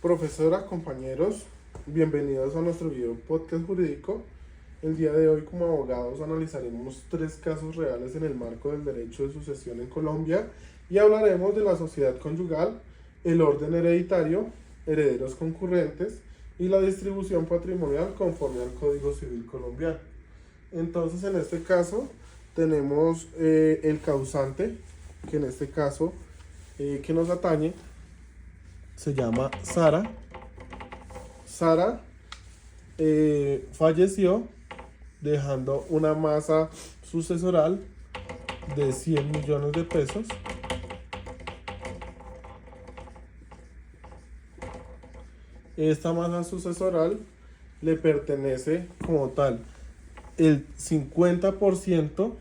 Profesora, compañeros, bienvenidos a nuestro video podcast jurídico. El día de hoy, como abogados, analizaremos 3 casos reales en el marco del derecho de sucesión en Colombia y hablaremos de la sociedad conyugal, el orden hereditario, herederos concurrentes y la distribución patrimonial conforme al Código Civil colombiano. Entonces, en este caso, tenemos el causante, que en este caso que nos atañe se llama Sara. Sara falleció dejando una masa sucesoral de 100 millones de pesos. Esta masa sucesoral le pertenece como tal el 50%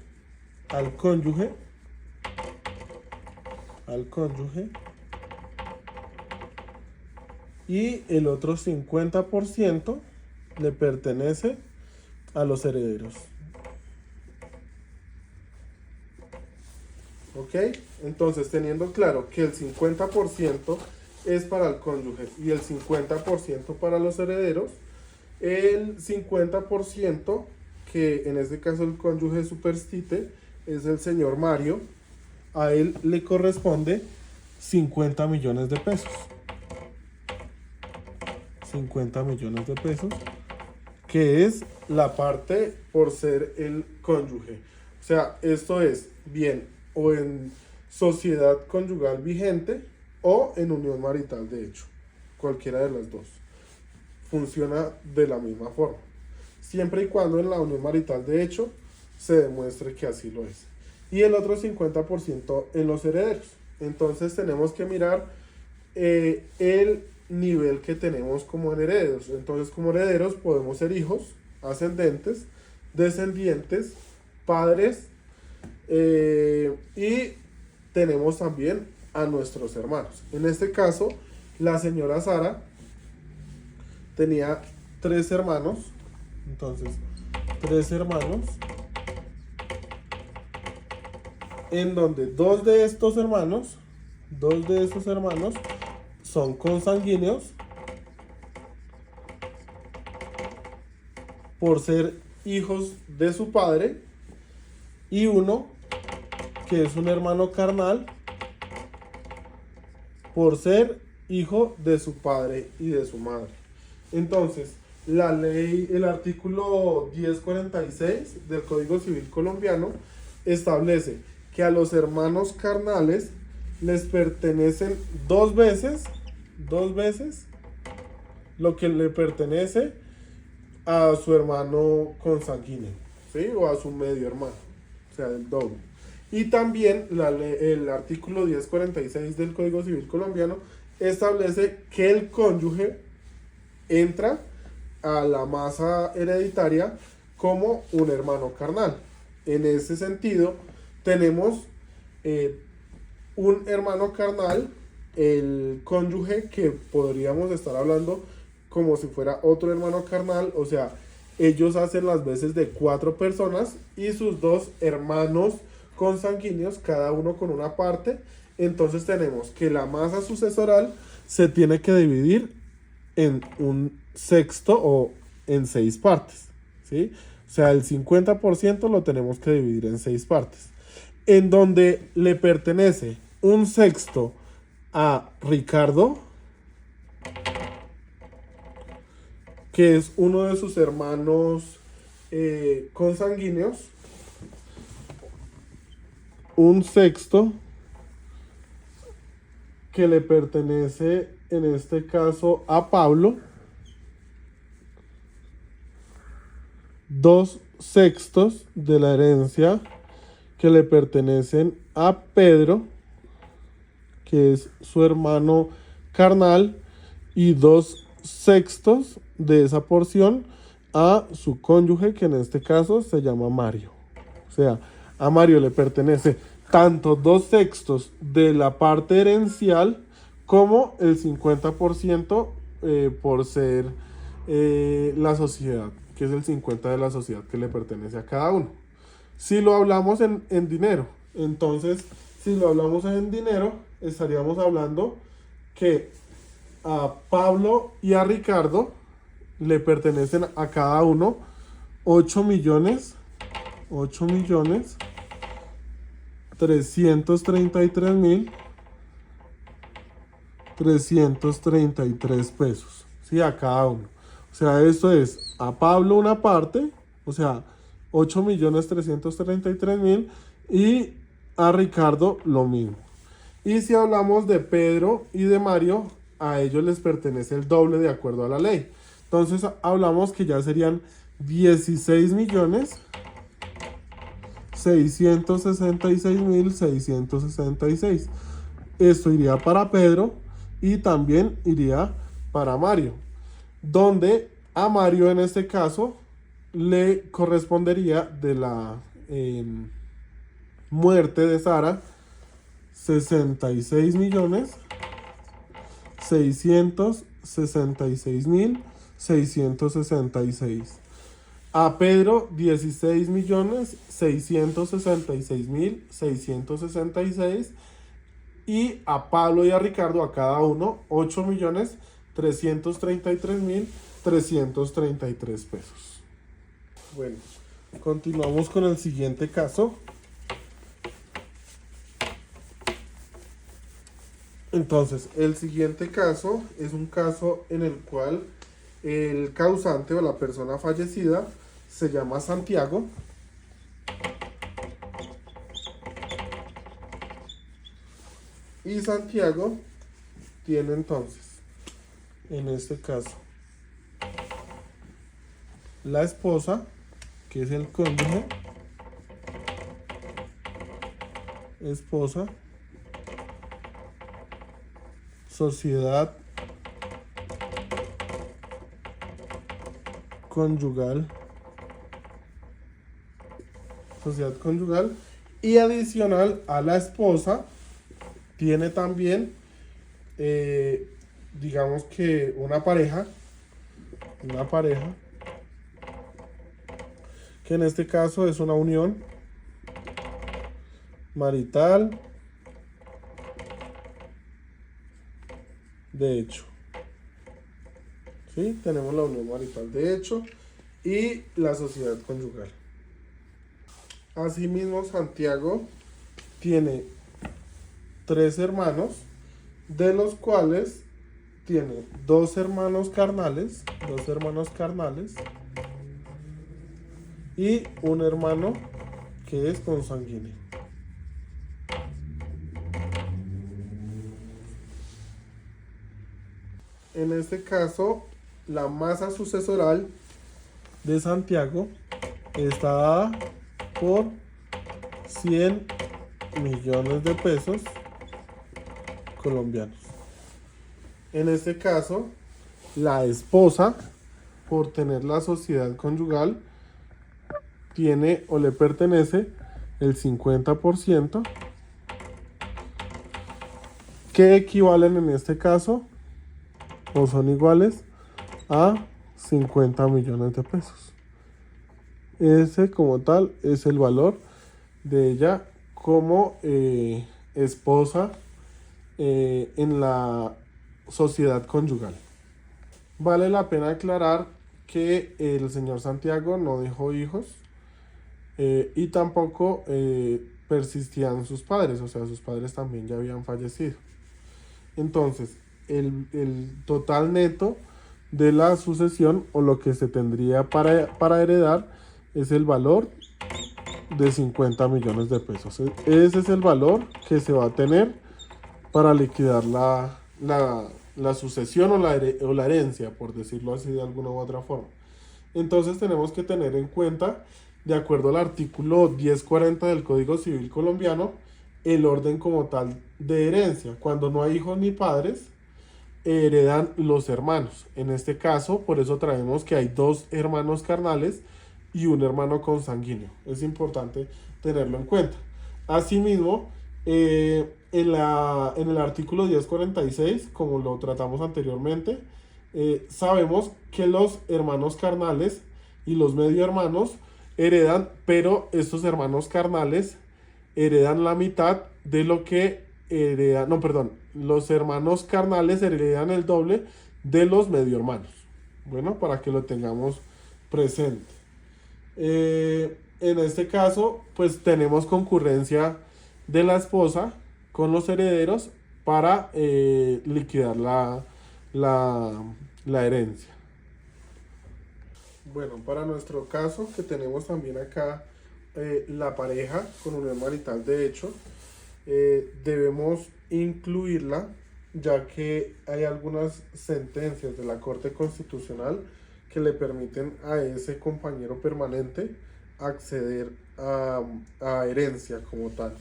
al cónyuge, y el otro 50% le pertenece a los herederos. ¿Ok? Entonces, teniendo claro que el 50% es para el cónyuge y el 50% para los herederos, el 50% que en este caso el cónyuge superstite es el señor Mario, a él le corresponde 50 millones de pesos. 50 millones de pesos, que es la parte por ser el cónyuge. O sea, esto es bien o en sociedad conyugal vigente o en unión marital de hecho. Cualquiera de las dos. Funciona de la misma forma. Siempre y cuando en la unión marital de hecho se demuestre que así lo es. Y el otro 50% en los herederos. Entonces tenemos que mirar el nivel que tenemos como herederos. Entonces, como herederos podemos ser hijos, ascendentes, descendientes, padres, y tenemos también a nuestros hermanos. En este caso, la señora Sara tenía 3 hermanos. Entonces, 3 hermanos, en donde 2 de estos hermanos son consanguíneos por ser hijos de su padre, y uno que es un hermano carnal por ser hijo de su padre y de su madre. Entonces, la ley, el artículo 1046 del Código Civil colombiano establece que a los hermanos carnales les pertenecen dos veces lo que le pertenece a su hermano consanguíneo, ¿sí? O a su medio hermano, o sea, el doble. Y también el artículo 1046 del Código Civil colombiano establece que el cónyuge entra a la masa hereditaria como un hermano carnal. En ese sentido, tenemos un hermano carnal, el cónyuge, que podríamos estar hablando como si fuera otro hermano carnal, o sea, ellos hacen las veces de 4 personas y sus 2 hermanos consanguíneos, cada uno con una parte. Entonces tenemos que la masa sucesoral se tiene que dividir en un sexto o en 6 partes, ¿sí? O sea, el 50% lo tenemos que dividir en 6 partes, en donde le pertenece un sexto a Ricardo, que es uno de sus hermanos consanguíneos, un sexto que le pertenece en este caso a Pablo, 2 sextos de la herencia que le pertenecen a Pedro, que es su hermano carnal, y 2 sextos de esa porción a su cónyuge, que en este caso se llama Mario. O sea, a Mario le pertenece tanto 2 sextos de la parte herencial como el 50% por ser la sociedad, que es el 50% de la sociedad que le pertenece a cada uno. Si lo hablamos en dinero, entonces, si lo hablamos en dinero, estaríamos hablando que a Pablo y a Ricardo le pertenecen a cada uno 8.333.333 pesos, ¿sí? A cada uno. O sea, esto es a Pablo una parte, o sea, 8.333.000 y a Ricardo lo mismo. Y si hablamos de Pedro y de Mario, a ellos les pertenece el doble de acuerdo a la ley. Entonces hablamos que ya serían 16.666.666. Esto iría para Pedro y también iría para Mario, donde a Mario en este caso le correspondería de la muerte de Sara 66.666.666. A Pedro 16.666.666. Y a Pablo y a Ricardo a cada uno 8.333.333 pesos. Bueno, continuamos con el siguiente caso. Entonces, el siguiente caso es un caso en el cual el causante o la persona fallecida se llama Santiago. Y Santiago tiene entonces, en este caso, la esposa, que es el cónyuge, esposa, sociedad conyugal, y adicional a la esposa tiene también, digamos que una pareja, que en este caso es una unión marital de hecho. ¿Sí? Tenemos la unión marital de hecho y la sociedad conyugal. Asimismo, Santiago tiene 3 hermanos, de los cuales tiene 2 hermanos carnales y un hermano que es consanguíneo. En este caso, la masa sucesoral de Santiago está dada por 100 millones de pesos colombianos. En este caso, la esposa, por tener la sociedad conyugal, tiene o le pertenece el 50%, que equivalen en este caso o son iguales a 50 millones de pesos. Ese como tal es el valor de ella como esposa en la sociedad conyugal. Vale la pena aclarar que el señor Santiago no dejó hijos y tampoco persistían sus padres, o sea, sus padres también ya habían fallecido. Entonces, el total neto de la sucesión o lo que se tendría para heredar es el valor de 50 millones de pesos. Ese es el valor que se va a tener para liquidar la sucesión o la herencia, por decirlo así de alguna u otra forma. Entonces tenemos que tener en cuenta, de acuerdo al artículo 1040 del Código Civil colombiano, el orden como tal de herencia. Cuando no hay hijos ni padres, heredan los hermanos. En este caso, por eso traemos que hay 2 hermanos carnales y un hermano consanguíneo. Es importante tenerlo en cuenta. Asimismo, en el artículo 1046, como lo tratamos anteriormente, sabemos que los hermanos carnales y los medio hermanos heredan, pero estos hermanos carnales heredan la mitad de lo que heredan, no, perdón, los hermanos carnales heredan el doble de los medio hermanos. Bueno, para que lo tengamos presente. En este caso, pues tenemos concurrencia de la esposa con los herederos para liquidar la, la herencia. Bueno, para nuestro caso, que tenemos también acá la pareja con unión marital de hecho, debemos incluirla, ya que hay algunas sentencias de la Corte Constitucional que le permiten a ese compañero permanente acceder a herencia como tal.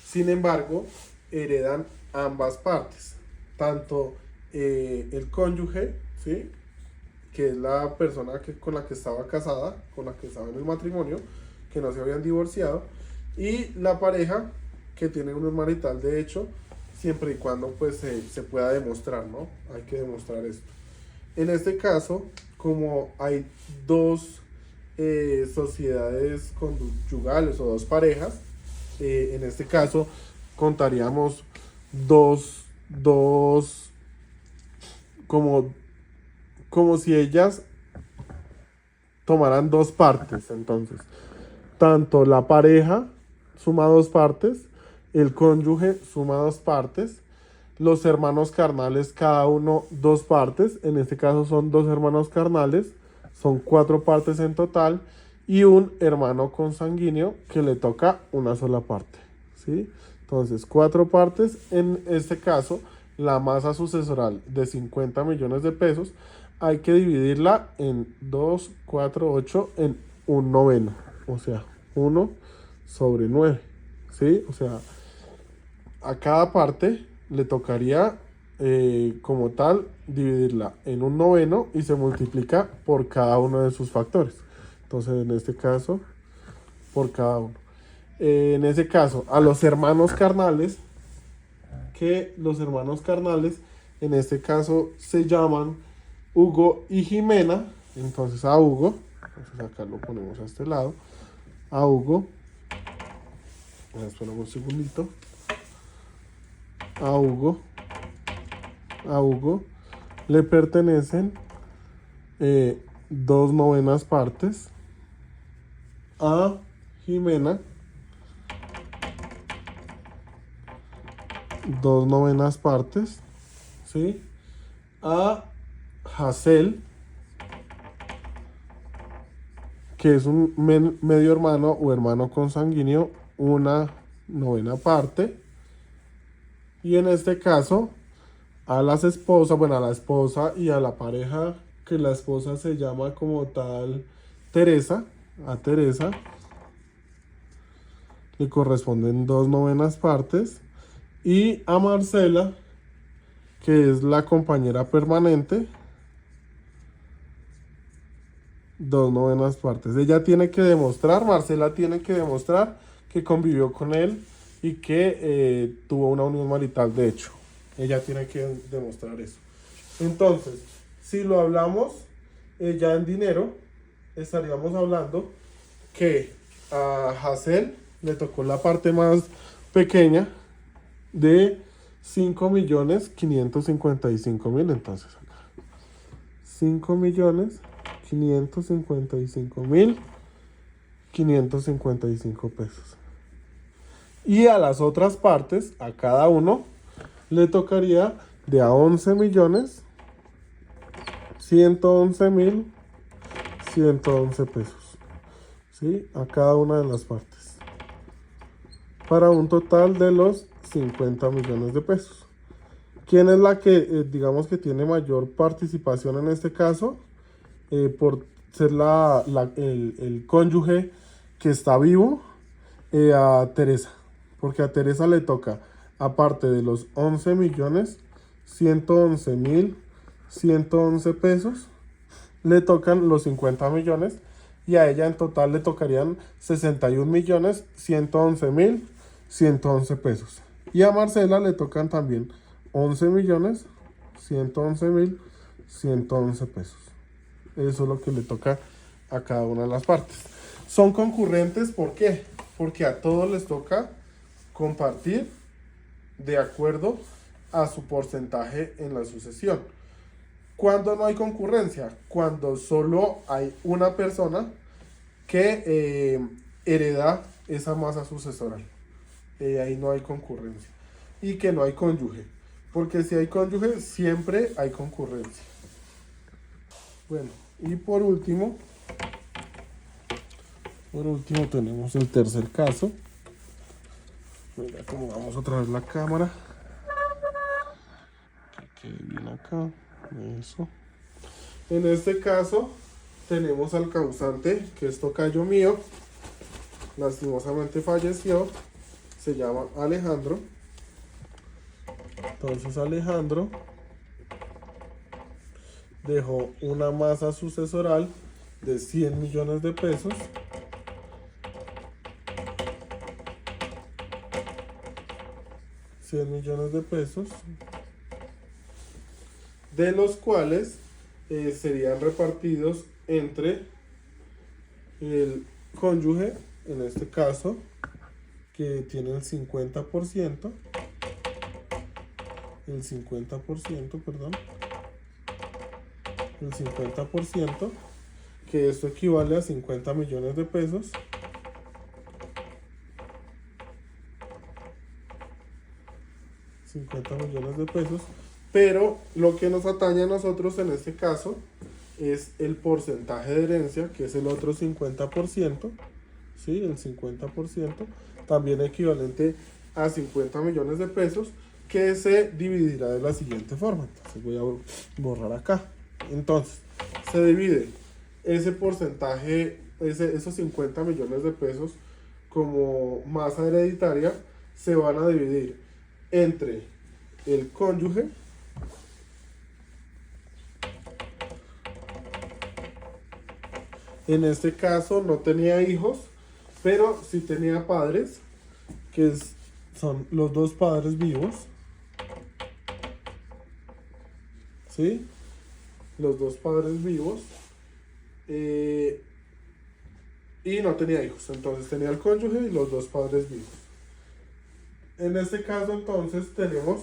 Sin embargo, heredan ambas partes, tanto el cónyuge, ¿sí?, que es la persona con la que estaba casada, con la que estaba en el matrimonio, que no se habían divorciado, y la pareja que tiene unión marital de hecho, siempre y cuando pues se pueda demostrar, ¿no? Hay que demostrar esto. En este caso, como hay dos sociedades conyugales o dos parejas, en este caso contaríamos dos como si ellas tomaran dos partes. Entonces, tanto la pareja suma dos partes, el cónyuge suma dos partes, los hermanos carnales cada uno dos partes, en este caso son dos hermanos carnales, son cuatro partes en total, y un hermano consanguíneo que le toca una sola parte, ¿sí? Entonces, cuatro partes, en este caso, la masa sucesoral de 50 millones de pesos, hay que dividirla en 2, 4, 8, en un noveno, o sea, 1 sobre 9, ¿sí? O sea, a cada parte le tocaría como tal dividirla en un noveno y se multiplica por cada uno de sus factores. Entonces, en este caso, por cada uno. En ese caso, a los hermanos carnales, que los hermanos carnales, en este caso, se llaman Hugo y Jimena. Entonces, a Hugo, entonces acá lo ponemos a este lado, a Hugo, esperamos un segundito, a Hugo le pertenecen 2 novenas partes, a Jimena 2 novenas partes, ¿sí?, a Hazel, que es un medio hermano o hermano consanguíneo, 1 novena parte, y en este caso a las esposas, bueno, a la esposa y a la pareja, que la esposa se llama como tal Teresa, a Teresa le corresponden 2 novenas partes, y a Marcela, que es la compañera permanente, 2 novenas partes. Ella tiene que demostrar, Marcela tiene que demostrar que convivió con él y que tuvo una unión marital de hecho. Ella tiene que demostrar eso. Entonces, si lo hablamos ya en dinero, estaríamos hablando que a Hazel le tocó la parte más pequeña de 5.555.000. Entonces, acá 5.555.555 pesos. Y a las otras partes, a cada uno, le tocaría de a 11.111.111 pesos, ¿sí?, a cada una de las partes, para un total de los 50 millones de pesos. ¿Quién es la que, digamos que tiene mayor participación en este caso? Por ser el cónyuge que está vivo, a Teresa, porque a Teresa le toca, aparte de los 11.111.111 pesos, le tocan los 50 millones, y a ella en total le tocarían 61.111.111 pesos. Y a Marcela le tocan también 11.111.111 pesos. Eso es lo que le toca a cada una de las partes. Son concurrentes, ¿por qué? Porque a todos les toca compartir de acuerdo a su porcentaje en la sucesión. ¿Cuándo no hay concurrencia? Cuando solo hay una persona que hereda esa masa sucesoral. Ahí no hay concurrencia. Y que no hay cónyuge. Porque si hay cónyuge, siempre hay concurrencia. Bueno, y por último tenemos el tercer caso. Mira cómo vamos otra vez la cámara. Que quede bien acá. Eso. En este caso tenemos al causante, que es tocayo mío. Lastimosamente falleció. Se llama Alejandro. Entonces Alejandro dejó una masa sucesoral de 100 millones de pesos. De los cuales serían repartidos entre el cónyuge, en este caso, que tiene el 50%, que esto equivale a 50 millones de pesos. Pero lo que nos atañe a nosotros en este caso es el porcentaje de herencia, que es el otro 50%, ¿sí? El 50%, también equivalente a 50 millones de pesos, que se dividirá de la siguiente forma. Entonces voy a borrar acá. Entonces, se divide ese porcentaje, esos 50 millones de pesos como masa hereditaria, se van a dividir entre el cónyuge, en este caso no tenía hijos, pero sí tenía padres, son los dos padres vivos, ¿sí? Los dos padres vivos, y no tenía hijos, entonces tenía el cónyuge y los dos padres vivos. En este caso entonces tenemos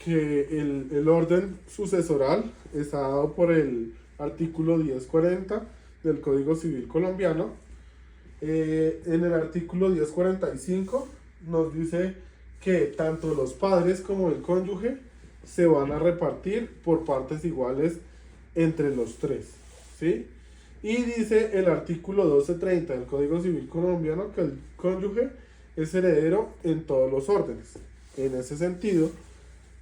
que el orden sucesoral está dado por el artículo 1040 del Código Civil colombiano. En el artículo 1045 nos dice que tanto los padres como el cónyuge se van a repartir por partes iguales entre los tres, ¿sí? Y dice el artículo 1230 del Código Civil colombiano que el cónyuge es heredero en todos los órdenes. En ese sentido,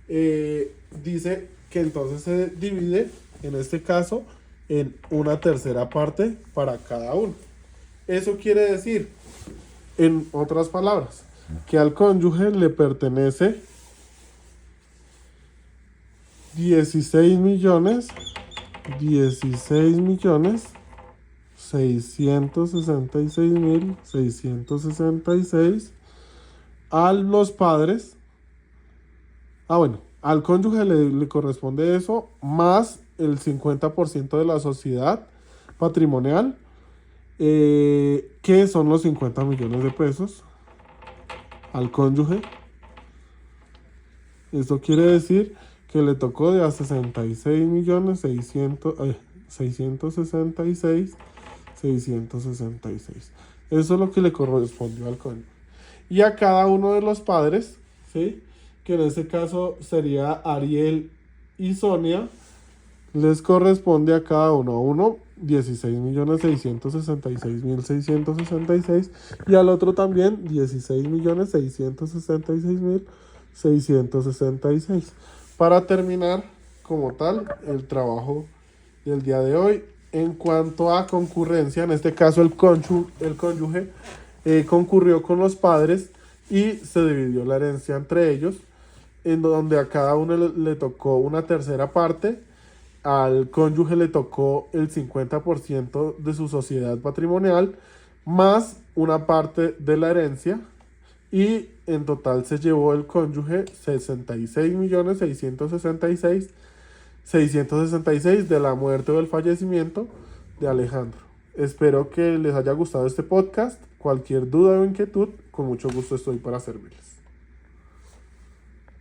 dice que entonces se divide, en este caso, en una tercera parte para cada uno. Eso quiere decir, en otras palabras, que al cónyuge le pertenece 16 millones 666.666. A los padres, al cónyuge le corresponde eso, más el 50% de la sociedad patrimonial, que son los 50 millones de pesos al cónyuge. Esto quiere decir que le tocó de a 66.666.666. Eso es lo que le correspondió al cónyuge. Y a cada uno de los padres, ¿sí?, que en este caso sería Ariel y Sonia, les corresponde a cada uno 16.666.666 y al otro también 16.666.666. Para terminar como tal el trabajo del día de hoy, en cuanto a concurrencia, en este caso el cónyuge concurrió con los padres y se dividió la herencia entre ellos, en donde a cada uno le tocó una tercera parte. Al cónyuge le tocó el 50% de su sociedad patrimonial más una parte de la herencia, y en total se llevó el cónyuge 66.666.666 de la muerte o del fallecimiento de Alejandro. Espero que les haya gustado este podcast. Cualquier duda o inquietud, con mucho gusto estoy para servirles.